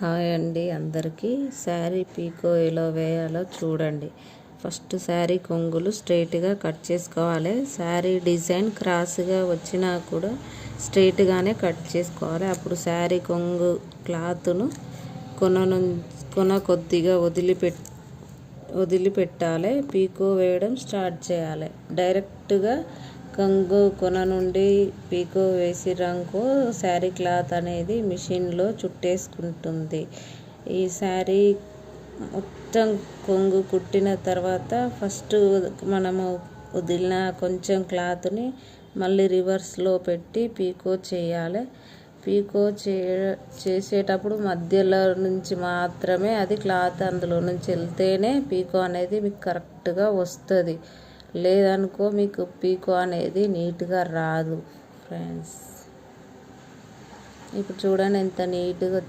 Hi అండి అందరికీ. శారీ పీకో ఎలా వేయాలో చూడండి. ఫస్ట్ శారీ కొంగులు స్ట్రైట్గా కట్ చేసుకోవాలి. శారీ డిజైన్ క్రాస్గా వచ్చినా కూడా స్ట్రైట్గానే కట్ చేసుకోవాలి. అప్పుడు శారీ కొంగు క్లాత్ను కొన కొద్దిగా వదిలిపెట్టాలి. పీకో వేయడం స్టార్ట్ చేయాలి. డైరెక్ట్గా కొన నుండి పీకో వేసిరంకో శారీ క్లాత్ అనేది మిషన్లో చుట్టేసుకుంటుంది. ఈ శారీ మొత్తం కొంగు కుట్టిన తర్వాత ఫస్ట్ మనము వదిలిన కొంచెం క్లాత్ని మళ్ళీ రివర్స్లో పెట్టి పీకో చేయాలి. పీకో చేసేటప్పుడు మధ్యలో నుంచి మాత్రమే అది క్లాత్ అందులో నుంచి వెళ్తేనే పీకో అనేది మీకు కరెక్ట్గా వస్తుంది. లేదనుకో మీకు పీకో అనేది నీట్గా రాదు ఫ్రెండ్స్. ఇప్పుడు చూడండి ఎంత నీట్గా